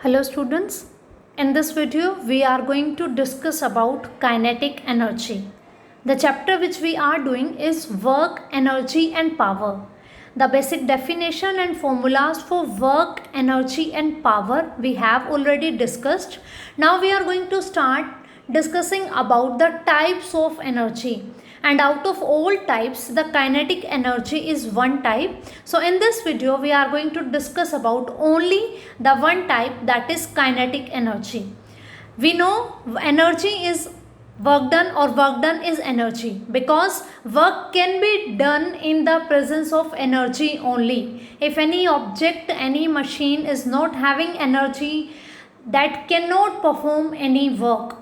Hello students, in this video we are going to discuss about kinetic energy. The chapter which we are doing is work, energy and power. The basic definition and formulas for work, energy and power we have already discussed. Now we are going to start discussing about the types of energy, and out of all types the kinetic energy is one type. So in this video we are going to discuss about only the one type, that is kinetic energy. We know energy is work done, or work done is energy, because work can be done in the presence of energy only. If any object, any machine is not having energy, that cannot perform any work.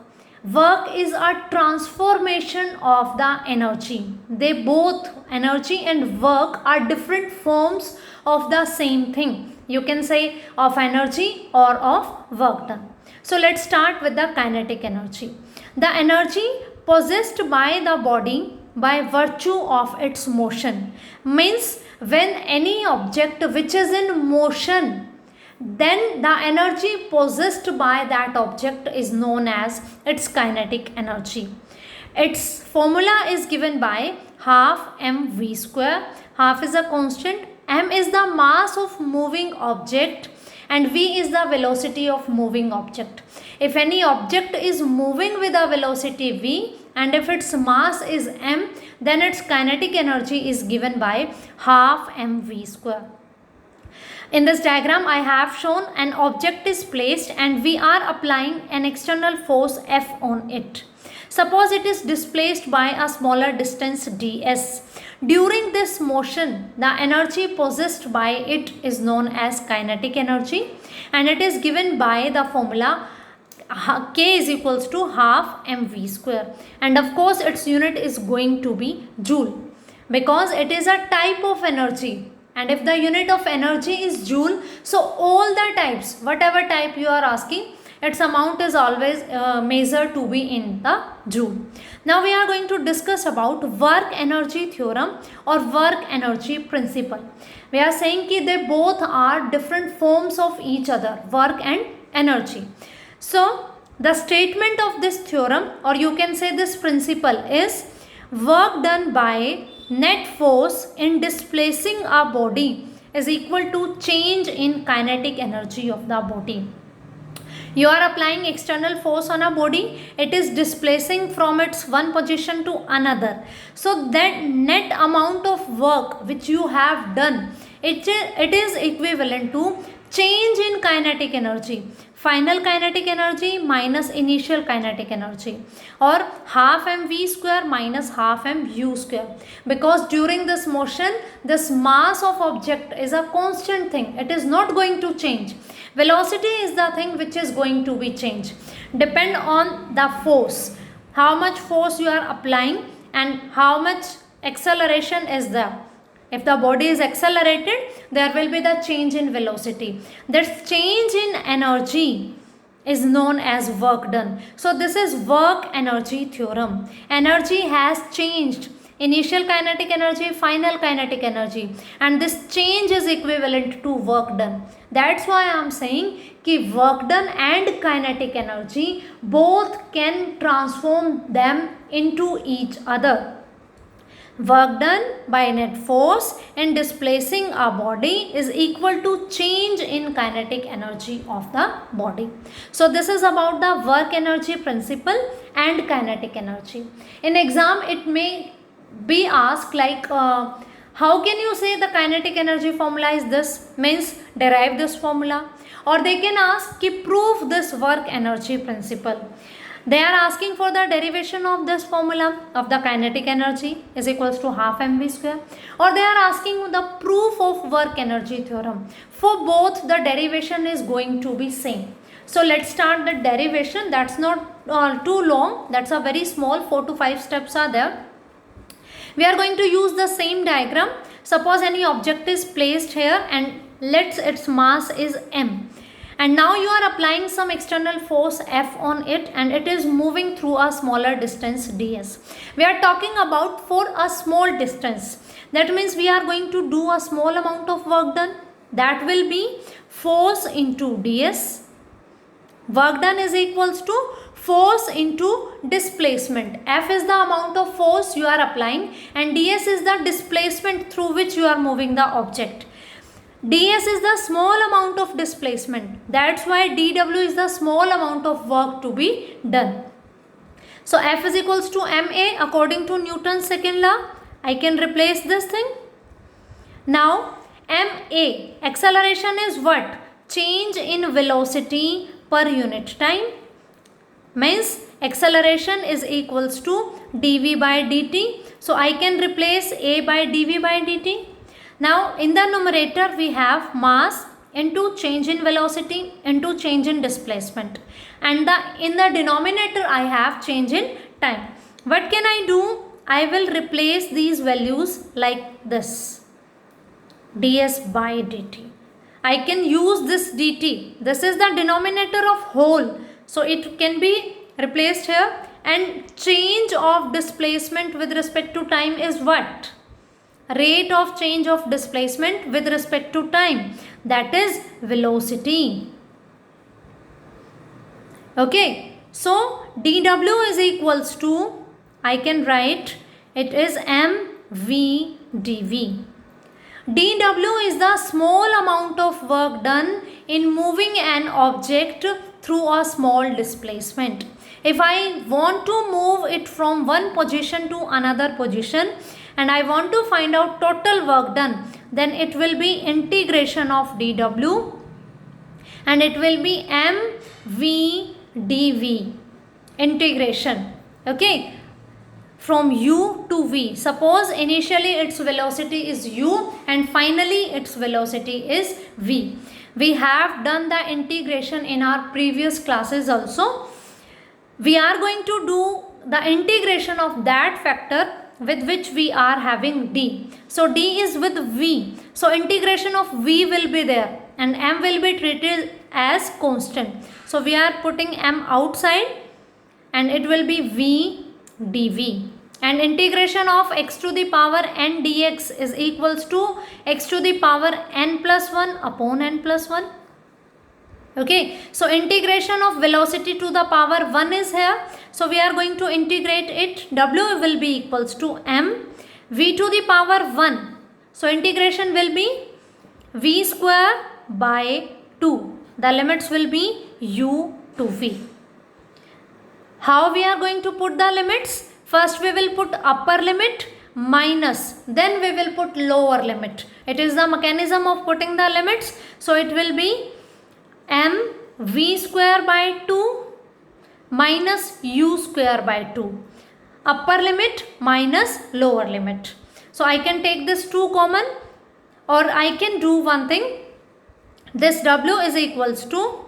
Work is a transformation of the energy. They both, energy and work, are different forms of the same thing. You can say of energy or of work done. So let's start with the kinetic energy. The energy possessed by the body by virtue of its motion, means when any object which is in motion, then the energy possessed by that object is known as its kinetic energy. Its formula is given by half mv square. Half is a constant, m is the mass of moving object and v is the velocity of moving object. If any object is moving with a velocity v and if its mass is m, then its kinetic energy is given by half mv square. In this diagram, I have shown an object is placed and we are applying an external force F on it. Suppose it is displaced by a smaller distance ds. During this motion, the energy possessed by it is known as kinetic energy, and it is given by the formula K is equals to half mv square, and of course its unit is going to be joule, because it is a type of energy. And if the unit of energy is joule, so all the types, whatever type you are asking, its amount is always measured to be in the joule. Now we are going to discuss about work energy theorem or work energy principle. We are saying that they both are different forms of each other, work and energy. So the statement of this theorem, or you can say this principle, is work done by net force in displacing a body is equal to change in kinetic energy of the body. You are applying external force on a body, it is displacing from its one position to another. So that net amount of work which you have done, it is equivalent to change in kinetic energy. Final kinetic energy minus initial kinetic energy, or half mv square minus half mu square, because during this motion this mass of object is a constant thing, it is not going to change. Velocity is the thing which is going to be changed, depend on the force, how much force you are applying and how much acceleration is there. If the body is accelerated, there will be the change in velocity. This change in energy is known as work done. So this is work energy theorem. Energy has changed. Initial kinetic energy, final kinetic energy. And this change is equivalent to work done. That's why I am saying that work done and kinetic energy both can transform them into each other. Work done by net force in displacing a body is equal to change in kinetic energy of the body. So this is about the work energy principle and kinetic energy. In exam it may be asked like how can you say the kinetic energy formula is this, means derive this formula, or they can ask ki prove this work energy principle. They are asking for the derivation of this formula of the kinetic energy is equals to half mv square, or they are asking the proof of work energy theorem. For both the derivation is going to be same. So let's start the derivation. That's not too long, that's a very small, 4 to 5 steps are there. We are going to use the same diagram. Suppose any object is placed here and let's its mass is m. And now you are applying some external force F on it and it is moving through a smaller distance ds. We are talking about for a small distance. That means we are going to do a small amount of work done. That will be force into ds Work done is equals to force into displacement. F is the amount of force you are applying and ds is the displacement through which you are moving the object. ds is the small amount of displacement. That's why dw is the small amount of work to be done. So F is equals to ma according to Newton's second law. I can replace this thing. Now ma, acceleration is what? Change in velocity per unit time. Means acceleration is equals to dv by dt. So I can replace a by dv by dt. Now in the numerator we have mass into change in velocity into change in displacement, and in the denominator I have change in time. What can I do? I will replace these values like this, ds by dt. I can use this dt. This is the denominator of whole, so it can be replaced here. And change of displacement with respect to time is what? Rate of change of displacement with respect to time, that is velocity. Okay, so dw is equals to, I can write it is mv dv. dw is the small amount of work done in moving an object through a small displacement. If I want to move it from one position to another position and I want to find out total work done, then it will be integration of dw and it will be mv dv, integration, okay, from u to v. Suppose initially its velocity is u and finally its velocity is v. We have done the integration in our previous classes also. We are going to do the integration of that factor with which we are having d. So d is with v. So integration of v will be there and m will be treated as constant. So we are putting m outside and it will be v dv. And integration of x to the power n dx is equals to x to the power n plus 1 upon n plus 1. Okay, so integration of velocity to the power 1 is here. So we are going to integrate it. W will be equals to m v to the power 1. So integration will be v square by 2. The limits will be u to v. How we are going to put the limits? First we will put upper limit minus, then we will put lower limit. It is the mechanism of putting the limits. So it will be m v square by 2 minus u square by 2. Upper limit minus lower limit. So I can take this 2 common, or I can do one thing. This w is equals to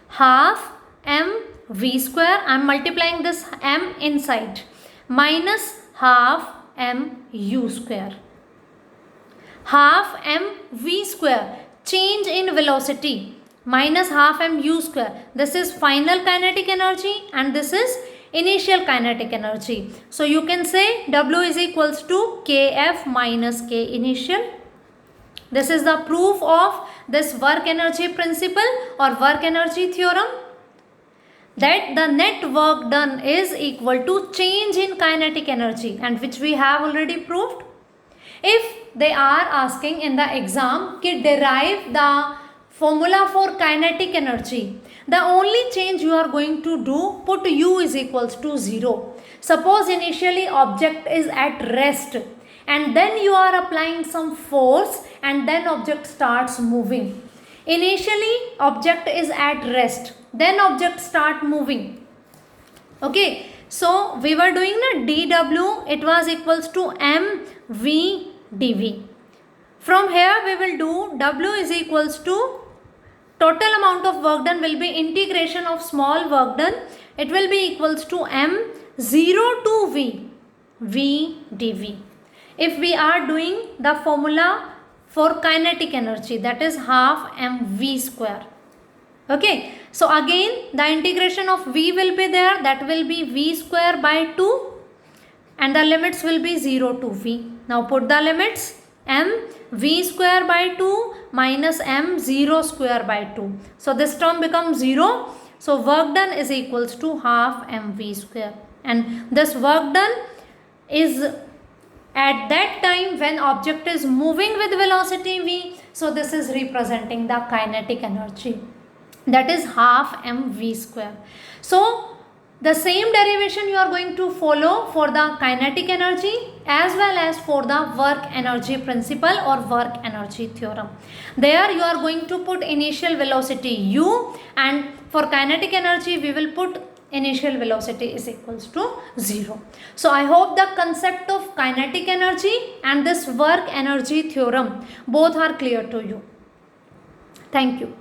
half m v square. I am multiplying this m inside, minus half m u square. Half m v square, change in velocity, minus half m u square. This is final kinetic energy and this is initial kinetic energy. So you can say W is equals to kf minus k initial. This is the proof of this work energy principle or work energy theorem, that the net work done is equal to change in kinetic energy, and which we have already proved. If they are asking in the exam ki derive the formula for kinetic energy, the only change you are going to do, put u is equals to 0. Suppose initially object is at rest and then you are applying some force and then object starts moving. Initially object is at rest, then object start moving. Okay, so we were doing the dw, it was equals to mv dv. From here we will do w is equals to total amount of work done will be integration of small work done. It will be equals to m0 to v dv. If we are doing the formula for kinetic energy, that is half mv square. Okay, so again the integration of v will be there, that will be v square by 2 and the limits will be 0 to v. Now put the limits, m v square by 2 minus m 0 square by 2. So this term becomes 0. So work done is equals to half mv square, and this work done is at that time when object is moving with velocity v. So this is representing the kinetic energy, that is half mv square. So the same derivation you are going to follow for the kinetic energy as well as for the work energy principle or work energy theorem. There you are going to put initial velocity u, and for kinetic energy we will put initial velocity is equals to 0. So I hope the concept of kinetic energy and this work energy theorem both are clear to you. Thank you.